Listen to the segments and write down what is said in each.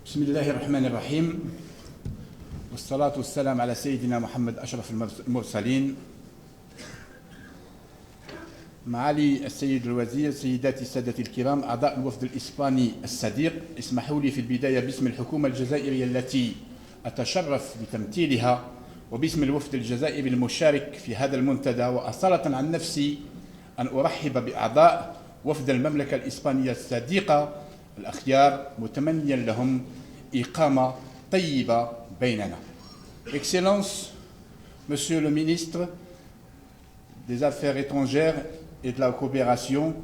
بسم الله الرحمن الرحيم والصلاة والسلام على سيدنا محمد أشرف المرسلين. معالي السيد الوزير، سيداتي سادتي الكرام، أعضاء الوفد الإسباني الصديق، اسمحوا لي في البداية باسم الحكومة الجزائرية التي أتشرف بتمثيلها وباسم الوفد الجزائري المشارك في هذا المنتدى، وأصالة عن نفسي أن أرحب بأعضاء وفد المملكة الإسبانية الصديقة الأخيار، متمنيا لهم إقامة طيبة بيننا. Excellences, Monsieur le ministre des Affaires étrangères et de la coopération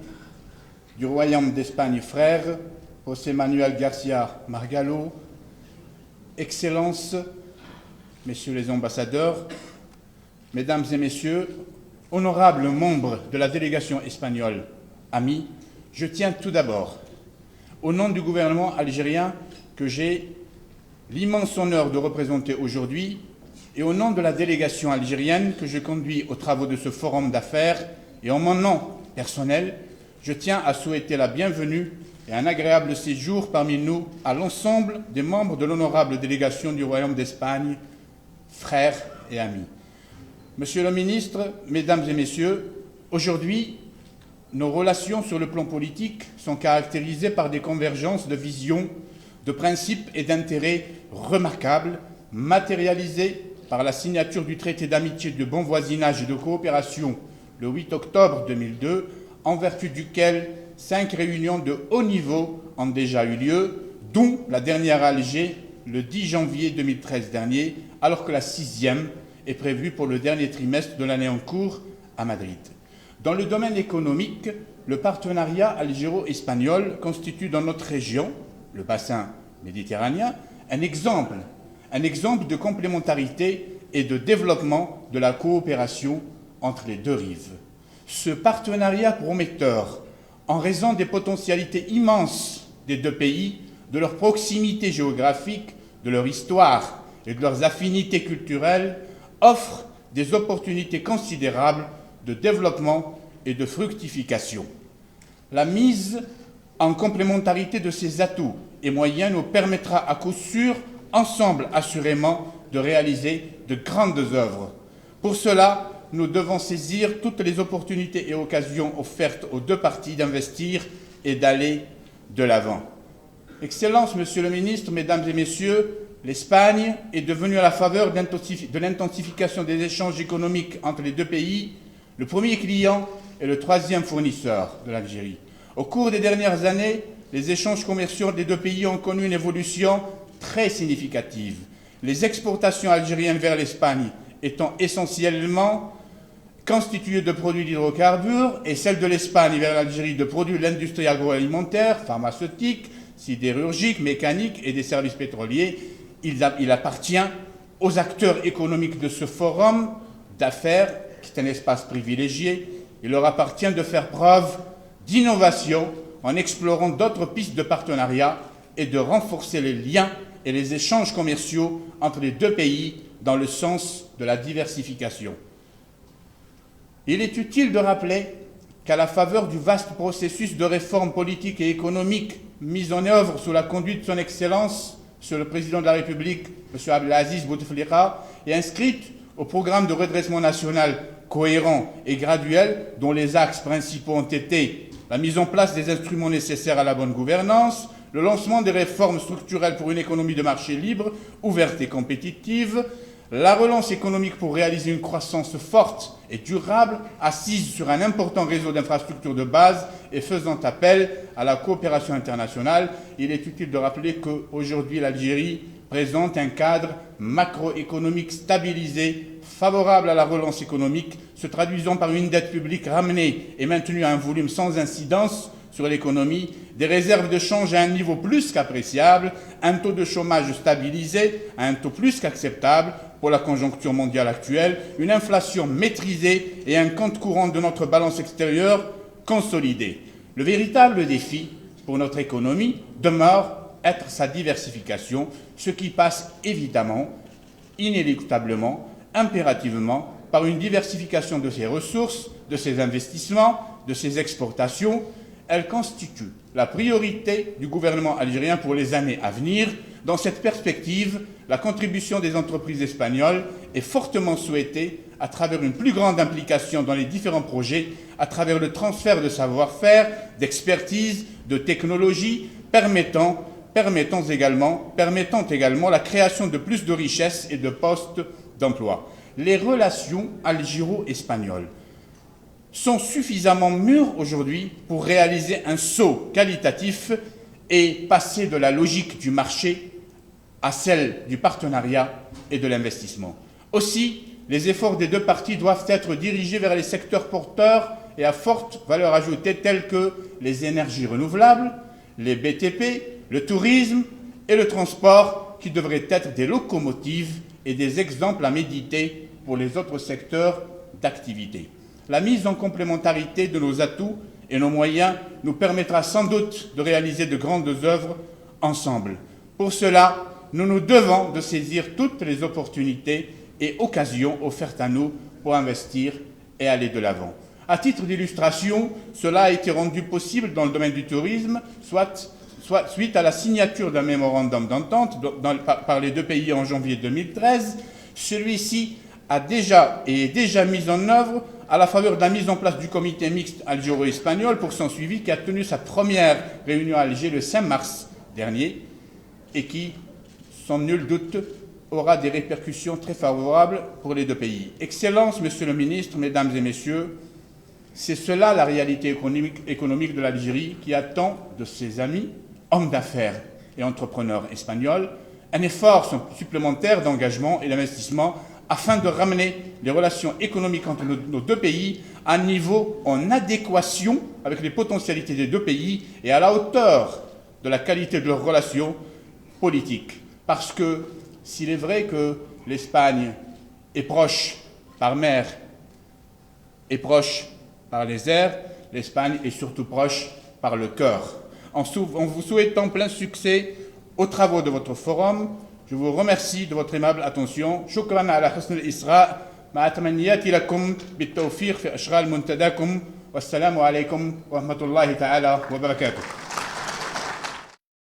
du Royaume d'Espagne frère, José Manuel García Margallo, Excellences, Messieurs les ambassadeurs, Mesdames et Messieurs, honorables membres de la délégation espagnole, amis, je tiens tout d'abord, au nom du gouvernement algérien que j'ai l'immense honneur de représenter aujourd'hui, et au nom de la délégation algérienne que je conduis aux travaux de ce forum d'affaires, et en mon nom personnel, je tiens à souhaiter la bienvenue et un agréable séjour parmi nous à l'ensemble des membres de l'honorable délégation du Royaume d'Espagne, frères et amis. Monsieur le ministre, Mesdames et Messieurs, aujourd'hui, nos relations sur le plan politique sont caractérisées par des convergences de visions, de principes et d'intérêts remarquables, matérialisées par la signature du traité d'amitié, de bon voisinage et de coopération le 8 octobre 2002, en vertu duquel 5 réunions de haut niveau ont déjà eu lieu, dont la dernière à Alger le 10 janvier 2013 dernier, alors que la 6e est prévue pour le dernier trimestre de l'année en cours à Madrid. Dans le domaine économique, le partenariat algéro-espagnol constitue dans notre région, le bassin méditerranéen, un exemple de complémentarité et de développement de la coopération entre les deux rives. Ce partenariat prometteur, en raison des potentialités immenses des deux pays, de leur proximité géographique, de leur histoire et de leurs affinités culturelles, offre des opportunités considérables de développement et de fructification. La mise en complémentarité de ces atouts et moyens nous permettra à coup sûr, ensemble assurément, de réaliser de grandes œuvres. Pour cela, nous devons saisir toutes les opportunités et occasions offertes aux deux parties d'investir et d'aller de l'avant. Excellences, Monsieur le ministre, Mesdames et Messieurs, l'Espagne est devenue, à la faveur de l'intensification des échanges économiques entre les deux pays, le premier client et le troisième fournisseur de l'Algérie. Au cours des dernières années, les échanges commerciaux des deux pays ont connu une évolution très significative. Les exportations algériennes vers l'Espagne étant essentiellement constituées de produits d'hydrocarbures et celles de l'Espagne vers l'Algérie de produits de l'industrie agroalimentaire, pharmaceutique, sidérurgique, mécanique et des services pétroliers, il appartient aux acteurs économiques de ce forum d'affaires, qui est un espace privilégié, il leur appartient de faire preuve d'innovation en explorant d'autres pistes de partenariat et de renforcer les liens et les échanges commerciaux entre les deux pays dans le sens de la diversification. Il est utile de rappeler qu'à la faveur du vaste processus de réforme politique et économique mis en œuvre sous la conduite de son Excellence, Monsieur le Président de la République, M. Abdelaziz Bouteflika, et inscrite au programme de redressement national cohérent et graduel, dont les axes principaux ont été la mise en place des instruments nécessaires à la bonne gouvernance, le lancement des réformes structurelles pour une économie de marché libre, ouverte et compétitive, la relance économique pour réaliser une croissance forte et durable, assise sur un important réseau d'infrastructures de base et faisant appel à la coopération internationale. Il est utile de rappeler qu'aujourd'hui, l'Algérie présente un cadre macroéconomique stabilisé, favorable à la relance économique, se traduisant par une dette publique ramenée et maintenue à un volume sans incidence sur l'économie, des réserves de change à un niveau plus qu'appréciable, un taux de chômage stabilisé à un taux plus qu'acceptable pour la conjoncture mondiale actuelle, une inflation maîtrisée et un compte courant de notre balance extérieure consolidé. Le véritable défi pour notre économie demeure être sa diversification, ce qui passe évidemment, inéluctablement, impérativement, par une diversification de ses ressources, de ses investissements, de ses exportations. Elle constitue la priorité du gouvernement algérien pour les années à venir, Dans cette perspective, la contribution des entreprises espagnoles est fortement souhaitée à travers une plus grande implication dans les différents projets, à travers le transfert de savoir-faire, d'expertise, de technologie, permettant également la création de plus de richesses et de postes d'emploi. Les relations algéro-espagnoles sont suffisamment mûres aujourd'hui pour réaliser un saut qualitatif et passer de la logique du marché à celle du partenariat et de l'investissement. Aussi, les efforts des deux parties doivent être dirigés vers les secteurs porteurs et à forte valeur ajoutée tels que les énergies renouvelables, les BTP, le tourisme et le transport qui devraient être des locomotives et des exemples à méditer pour les autres secteurs d'activité. La mise en complémentarité de nos atouts et nos moyens nous permettra sans doute de réaliser de grandes œuvres ensemble. Pour cela, nous nous devons de saisir toutes les opportunités et occasions offertes à nous pour investir et aller de l'avant. À titre d'illustration, cela a été rendu possible dans le domaine du tourisme, soit suite à la signature d'un mémorandum d'entente par les deux pays en janvier 2013. Celui-ci est déjà mis en œuvre à la faveur de la mise en place du comité mixte algéro-espagnol pour son suivi qui a tenu sa première réunion à Alger le 5 mars dernier et qui, sans nul doute, aura des répercussions très favorables pour les deux pays. Excellences, Monsieur le Ministre, Mesdames et Messieurs, c'est cela la réalité économique de l'Algérie qui attend de ses amis, hommes d'affaires et entrepreneurs espagnols, un effort supplémentaire d'engagement et d'investissement afin de ramener les relations économiques entre nos deux pays à un niveau en adéquation avec les potentialités des deux pays et à la hauteur de la qualité de leurs relations politiques. Parce que s'il est vrai que l'Espagne est proche par mer et proche par les airs, l'Espagne est surtout proche par le cœur. En vous souhaitant plein succès aux travaux de votre forum, je vous remercie de votre aimable attention. شكرا على حسن الإسراء مع تمنياتي لكم بالتوفيق في أشغال منتداكم والسلام عليكم ورحمة الله تعالى وبركاته.